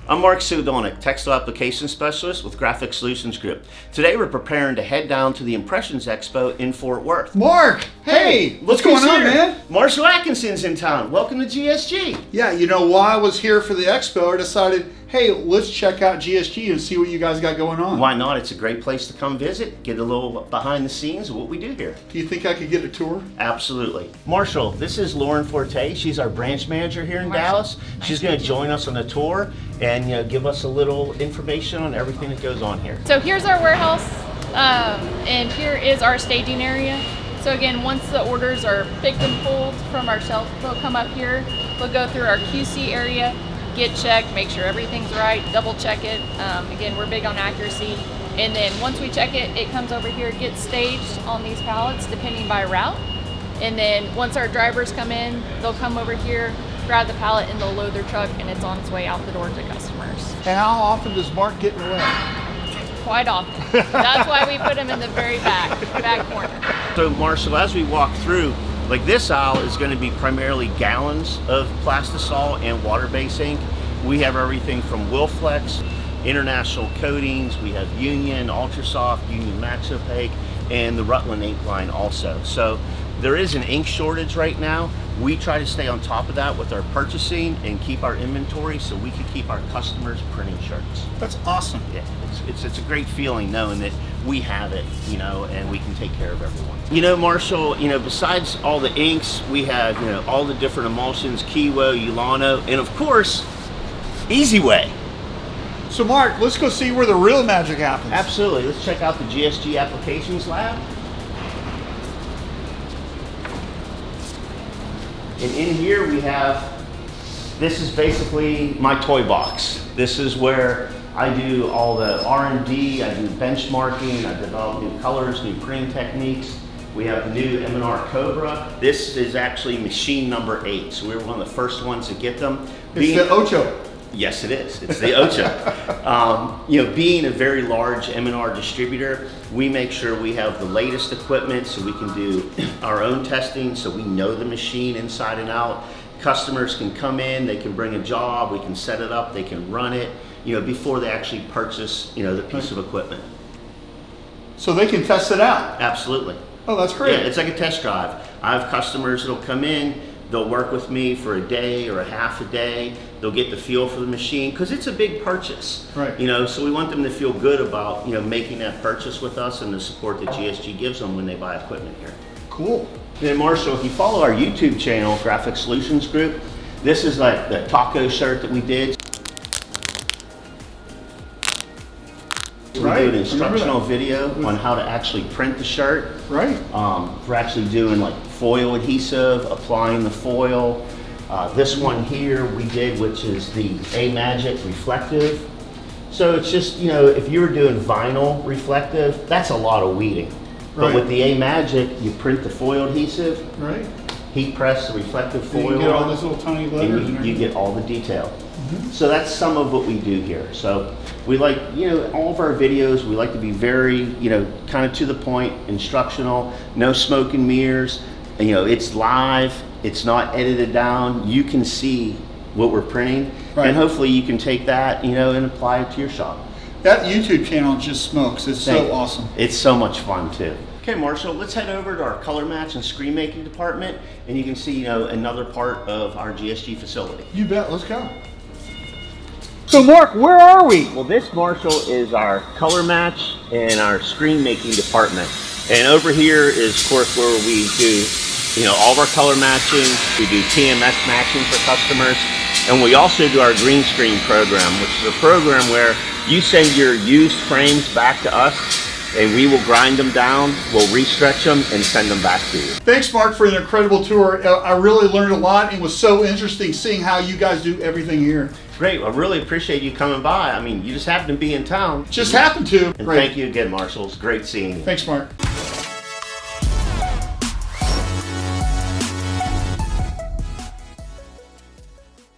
I'm Mark Sudonik, Textile Application Specialist with Graphic Solutions Group. Today we're preparing to head down to the Impressions Expo in Fort Worth. Mark! Hey! What's going on, man? Marshall Atkinson's in town. Welcome to GSG. Yeah, you know, while I was here for the expo, I decided, hey, let's check out GSG and see what you guys got going on. Why not? It's a great place to come visit, get a little behind the scenes of what we do here. Do you think I could get a tour? Absolutely. Marshall, this is Lauren Forte. She's our branch manager here in Dallas. She's going to join us on the tour and give us a little information on everything that goes on here. So here's our warehouse, and here is our staging area. So again, once the orders are picked and pulled from our shelf, they'll come up here, they'll go through our QC area, get checked, make sure everything's right, double check it. Again, we're big on accuracy. And then once we check it, it comes over here, gets staged on these pallets depending by route. And then once our drivers come in, they'll come over here, grab the pallet, and they'll load their truck, and it's on its way out the door to customers. And how often does Mark get in the way? Quite often. That's why we put them in the very back corner. So Marshall, as we walk through, like this aisle is going to be primarily gallons of plastisol and water-based ink. We have everything from Wilflex, international coatings, we have Union, Ultrasoft, Union Max Opaque, and the Rutland ink line also. So there is an ink shortage right now. We try to stay on top of that with our purchasing and keep our inventory so we can keep our customers printing shirts. That's awesome. Yeah, it's a great feeling knowing that we have it, and we can take care of everyone. Marshall, besides all the inks, we have, all the different emulsions, Kiwo, Ulano, and of course, Easy Way. So Mark, let's go see where the real magic happens. Absolutely. Let's check out the GSG Applications Lab. And in here we have, this is basically my toy box. This is where I do all the R&D, I do benchmarking, I develop new colors, new printing techniques. We have the new M&R Cobra. This is actually machine number 8, so we were one of the first ones to get them. It's the Ocho. Yes, it is. It's the Ocho. Being a very large M&R distributor, we make sure we have the latest equipment so we can do our own testing, so we know the machine inside and out. Customers can come in, they can bring a job, we can set it up, they can run it, before they actually purchase, the piece of equipment. So they can test it out? Absolutely. Oh, that's great. Yeah, it's like a test drive. I have customers that'll come in, they'll work with me for a day or a half a day. They'll get the feel for the machine because it's a big purchase. Right. So we want them to feel good about, making that purchase with us and the support that GSG gives them when they buy equipment here. Cool. Then Marshall, if you follow our YouTube channel, Graphic Solutions Group, this is like the taco shirt that we did. Right. We do an instructional video on how to actually print the shirt. Right. We're actually doing like foil adhesive, applying the foil. This one here we did, which is the A-Magic reflective. So it's just, if you were doing vinyl reflective, that's a lot of weeding. But Right. with the A-Magic, you print the foil adhesive, Right. heat press the reflective foil, You get all those little tiny letters. and you get all the detail. So that's some of what we do here. So we like, all of our videos, we like to be very, kind of to the point, instructional, no smoke and mirrors. It's live, it's not edited down. You can see what we're printing, Right. and hopefully you can take that, and apply it to your shop. That YouTube channel just smokes. It's so awesome. It's so much fun too. Okay, Marshall, let's head over to our color match and screen making department, and you can see, another part of our GSG facility. You bet. Let's go. So Mark, where are we? Well, this, Marshall, is our color match and our screen making department. And over here is, of course, where we do, all of our color matching. We do TMS matching for customers. And we also do our green screen program, which is a program where you send your used frames back to us, and we will grind them down, we'll restretch them, and send them back to you. Thanks, Mark, for an incredible tour. I really learned a lot, and it was so interesting seeing how you guys do everything here. Great. I really appreciate you coming by. I mean, you just happened to be in town. Just happened to. And Great. thank you again, Marshall. It's great seeing you. Thanks, Mark.